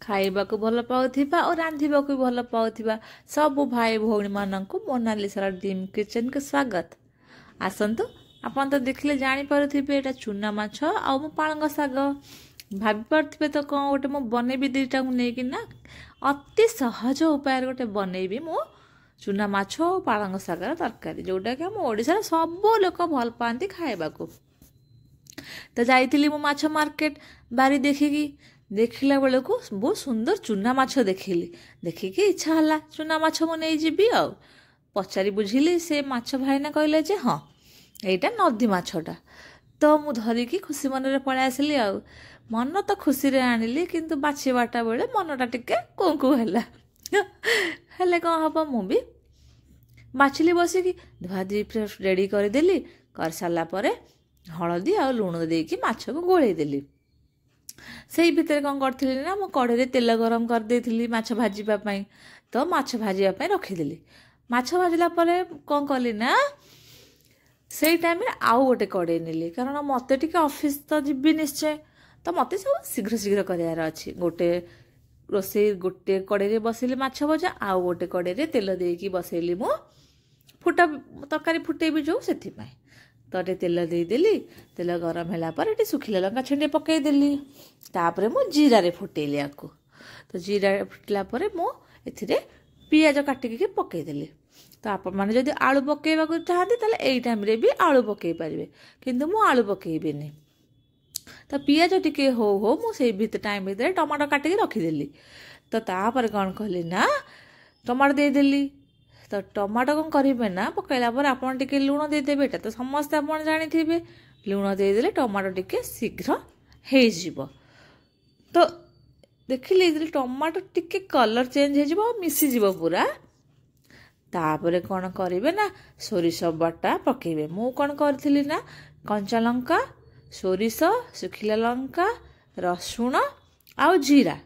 ଖାଇବାକୁ ଭଲ ପାଉଥିବା ଆଉ ରାନ୍ଧିବାକୁ ଭଲ ପାଉଥିବା ସବୁ ଭାଇ ଭଉଣୀମାନଙ୍କୁ ମୋନାଲିସାର ଡ୍ରିମ୍ କିଚେନ୍କୁ ସ୍ୱାଗତ। ଆସନ୍ତୁ, ଆପଣ ତ ଦେଖିଲେ ଜାଣିପାରୁଥିବେ ଏଇଟା ଚୁନା ମାଛ ଆଉ ମୁଁ ପାଳଙ୍ଗ ଶାଗ। ଭାବିପାରୁଥିବେ ତ କ'ଣ ଗୋଟେ ମୁଁ ବନେଇବି ଦୁଇଟାକୁ ନେଇକି ନା। ଅତି ସହଜ ଉପାୟରେ ଗୋଟେ ବନେଇବି ମୁଁ ଚୁନା ମାଛ ଆଉ ପାଳଙ୍ଗ ଶାଗର ତରକାରୀ, ଯେଉଁଟାକି ଆମ ଓଡ଼ିଶାର ସବୁ ଲୋକ ଭଲ ପାଆନ୍ତି ଖାଇବାକୁ। ତ ଯାଇଥିଲି ମୁଁ ମାଛ ମାର୍କେଟ ବାରି ଦେଖିଲା ବେଳକୁ ବହୁତ ସୁନ୍ଦର ଚୁନା ମାଛ ଦେଖିକି ଇଚ୍ଛା ହେଲା ଚୁନା ମାଛ ମୁଁ ନେଇଯିବି। ଆଉ ପଚାରି ବୁଝିଲି, ସେ ମାଛ ଭାଇନା କହିଲେ ଯେ ହଁ ଏଇଟା ନଦୀ ମାଛଟା। ତ ମୁଁ ଧରିକି ଖୁସି ମନରେ ପଳେଇ ଆସିଲି। ଆଉ ମନ ତ ଖୁସିରେ ଆଣିଲି, କିନ୍ତୁ ବାଛିବାଟା ବେଳେ ମନଟା ଟିକେ କୁଁ ହେଲା। ହେଲେ କ'ଣ ହେବ, ମୁଁ ବି ବାଛିଲି ବସିକି, ଧୁଆଧୁଇ ରେଡ଼ି କରିଦେଲି। କରିସାରିଲା ପରେ ହଳଦୀ ଆଉ ଲୁଣ ଦେଇକି ମାଛକୁ ଗୋଳେଇ ଦେଲି। ସେଇ ଭିତରେ କ'ଣ କରିଥିଲି ନା, ମୁଁ କଢ଼େଇରେ ତେଲ ଗରମ କରିଦେଇଥିଲି ମାଛ ଭାଜିବା ପାଇଁ। ତ ମାଛ ଭାଜିବା ପାଇଁ ରଖିଦେଲି। ମାଛ ଭାଜିଲା ପରେ କ'ଣ କଲି ନା, ସେଇ ଟାଇମ୍ରେ ଆଉ ଗୋଟେ କଢ଼େଇ ନେଲି, କାରଣ ମୋତେ ଟିକେ ଅଫିସ୍ ତ ଯିବି ନିଶ୍ଚୟ। ତ ମୋତେ ସବୁ ଶୀଘ୍ର କରିବାର ଅଛି। ଗୋଟେ କଢ଼େଇରେ ବସେଇଲି ମାଛ ଭଜା, ଆଉ ଗୋଟେ କଢ଼େଇରେ ତେଲ ଦେଇକି ବସେଇଲି ମୁଁ ତରକାରୀ ଫୁଟେଇବି ଯେଉଁ, ସେଥିପାଇଁ। ତ ଟିକେ ତେଲ ଦେଇଦେଲି। ତେଲ ଗରମ ହେଲା ପରେ ଟିକେ ଶୁଖିଲା ଲଙ୍କା ଛେଣ୍ଡେ ପକାଇଦେଲି। ତାପରେ ମୁଁ ଜିରାରେ ଫୁଟେଇଲି ଆକୁ। ତ ଜିରା ଫୁଟିଲା ପରେ ମୁଁ ଏଥିରେ ପିଆଜ କାଟିକି ପକାଇଦେଲି। ତ ଆପଣମାନେ ଯଦି ଆଳୁ ପକାଇବାକୁ ଚାହାନ୍ତି ତାହେଲେ ଏଇ ଟାଇମ୍ରେ ବି ଆଳୁ ପକାଇ ପାରିବେ, କିନ୍ତୁ ମୁଁ ଆଳୁ ପକାଇବିନି। ତ ପିଆଜ ଟିକେ ହଉ ମୁଁ ସେଇ ଟାଇମ୍ ଭିତରେ ଟମାଟୋ କାଟିକି ରଖିଦେଲି। ତ ତାପରେ କ'ଣ କଲି ନା, ଟମାଟୋ ଦେଇଦେଲି। ତ ଟମାଟୋ କ'ଣ କରିବେ ନା, ପକାଇଲା ପରେ ଆପଣ ଟିକେ ଲୁଣ ଦେଇଦେବେ। ଏଇଟା ତ ସମସ୍ତେ ଆପଣ ଜାଣିଥିବେ। ଲୁଣ ଦେଇଦେଲେ ଟମାଟୋ ଟିକେ ଶୀଘ୍ର ହେଇଯିବ। ତ ଦେଖିଲି ଏଥିରେ ଟମାଟୋ ଟିକେ କଲର୍ ଚେଞ୍ଜ ହେଇଯିବ ଆଉ ମିଶିଯିବ ପୁରା। ତାପରେ କ'ଣ କରିବେ ନା, ସୋରିଷ ବଟା ପକାଇବେ। ମୁଁ କ'ଣ କରିଥିଲି ନା, କଞ୍ଚା ଲଙ୍କା, ସୋରିଷ, ଶୁଖିଲା ଲଙ୍କା, ରସୁଣ ଆଉ ଜିରା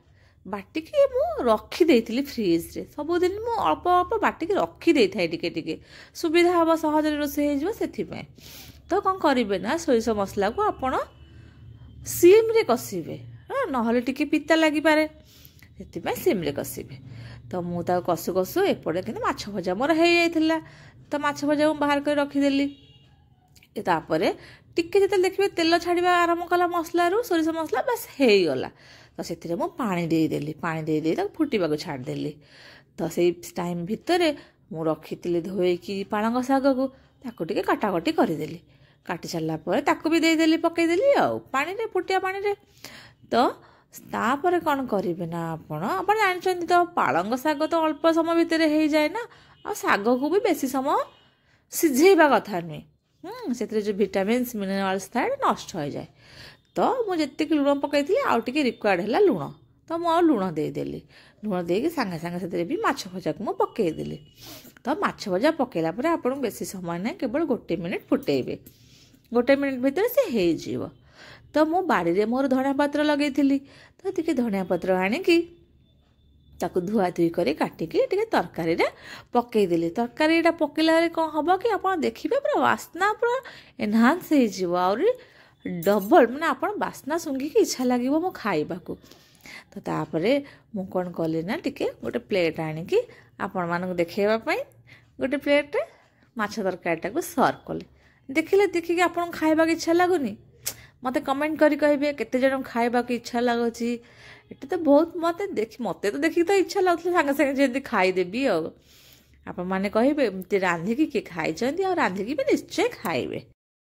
ବାଟିକି ମୁଁ ରଖିଦେଇଥିଲି ଫ୍ରିଜ୍ରେ। ସବୁଦିନ ମୁଁ ଅଳ୍ପ ବାଟିକି ରଖିଦେଇଥାଏ, ଟିକେ ସୁବିଧା ହେବ, ସହଜରେ ରୋଷେଇ ହେଇଯିବ ସେଥିପାଇଁ। ତ କ'ଣ କରିବେ ନା, ସୋରିଷ ମସଲାକୁ ଆପଣ ସିମ୍ରେ କଷିବେ, ନହେଲେ ଟିକେ ପିତା ଲାଗିପାରେ, ସେଥିପାଇଁ ସିମ୍ରେ କଷିବେ। ତ ମୁଁ ତାକୁ କଷୁ ଏପଟେ କିନ୍ତୁ ମାଛ ଭଜା ମୋର ହେଇଯାଇଥିଲା। ତ ମାଛ ଭଜା ମୁଁ ବାହାର କରି ରଖିଦେଲି। ତାପରେ ଟିକେ ଯେତେବେଳେ ଦେଖିବେ ତେଲ ଛାଡ଼ିବା ଆରମ୍ଭ କଲା ମସଲାରୁ, ସୋରିଷ ମସଲା ବାସ୍ ହେଇଗଲା। ତ ସେଥିରେ ମୁଁ ପାଣି ଦେଇଦେଲି। ପାଣି ଦେଇ ତାକୁ ଫୁଟିବାକୁ ଛାଡ଼ିଦେଲି। ତ ସେଇ ଟାଇମ୍ ଭିତରେ ମୁଁ ରଖିଥିଲି ଧୋଇକି ପାଳଙ୍ଗ ଶାଗକୁ, ତାକୁ ଟିକେ କାଟାକଟି କରିଦେଲି। କାଟି ସାରିଲା ପରେ ତାକୁ ବି ପକାଇଦେଲି ଆଉ ଫୁଟିଆ ପାଣିରେ। ତ ତାପରେ କ'ଣ କରିବେ ନା, ଆପଣ ଜାଣିଛନ୍ତି ତ ପାଳଙ୍ଗ ଶାଗ ତ ଅଳ୍ପ ସମୟ ଭିତରେ ହେଇଯାଏ ନା, ଆଉ ଶାଗକୁ ବି ବେଶୀ ସମୟ ସିଝେଇବା କଥା ନୁହେଁ। ସେଥିରେ ଯେଉଁ ଭିଟାମିନ୍ସ ମିନେରାଲ୍ସ ଥାଏ ନଷ୍ଟ ହୋଇଯାଏ। ତ ମୁଁ ଯେତିକି ଲୁଣ ପକାଇଥିଲି ଆଉ ଟିକେ ରିକ୍ୱାର୍ଡ଼ ହେଲା ଲୁଣ। ତ ମୁଁ ଆଉ ଲୁଣ ଦେଇଦେଲି। ଲୁଣ ଦେଇକି ସାଙ୍ଗେ ସେଥିରେ ବି ମାଛ ଭଜାକୁ ମୁଁ ପକାଇଦେଲି। ତ ମାଛ ଭଜା ପକାଇଲା ପରେ ଆପଣଙ୍କୁ ବେଶୀ ସମୟ ନାହିଁ, କେବଳ 1 ମିନିଟ୍ ଫୁଟେଇବେ। 1 ମିନିଟ୍ ଭିତରେ ସେ ହେଇଯିବ। ତ ମୁଁ ବାଡ଼ିରେ ମୋର ଧଣିଆ ପତ୍ର ଲଗେଇଥିଲି। ତ ଟିକେ ଧଣିଆ ପତ୍ର ଆଣିକି ତାକୁ ଧୁଆଧୁଇ କରି କାଟିକି ଟିକେ ତରକାରୀରେ ପକାଇଦେଲି। ତରକାରୀଟା ପକାଇଲା ବେଳେ କ'ଣ ହେବ କି, ଆପଣ ଦେଖିବେ ପୁରା ବାସ୍ନା ପୁରା ଏନହାନ୍ସ ହେଇଯିବ, ଆହୁରି ଡବଲ୍, ମାନେ ଆପଣ ବାସ୍ନା ଶୁଙ୍ଘିକି ଇଚ୍ଛା ଲାଗିବ ମୁଁ ଖାଇବାକୁ। ତ ତାପରେ ମୁଁ କ'ଣ କଲି ନା, ଟିକେ ଗୋଟେ ପ୍ଲେଟ୍ ଆଣିକି ଆପଣମାନଙ୍କୁ ଦେଖାଇବା ପାଇଁ ଗୋଟେ ପ୍ଲେଟ୍ରେ ମାଛ ତରକାରୀଟାକୁ ସର୍ଭ କଲି। ଦେଖିକି ଆପଣଙ୍କୁ ଖାଇବାକୁ ଇଚ୍ଛା ଲାଗୁନି? ମୋତେ କମେଣ୍ଟ କରି କହିବେ କେତେ ଜଣଙ୍କୁ ଖାଇବାକୁ ଇଚ୍ଛା ଲାଗୁଛି। ଏଟା ତ ବହୁତ ମୋତେ ତ ଦେଖିକି ତ ଇଚ୍ଛା ଲାଗୁଥିଲା, ସାଙ୍ଗେ ଯେମିତି ଖାଇଦେବି ଆଉ। ଆପଣମାନେ କହିବେ ଏମିତି ରାନ୍ଧିକି କିଏ ଖାଇଛନ୍ତି, ଆଉ ରାନ୍ଧିକି ବି ନିଶ୍ଚୟ ଖାଇବେ।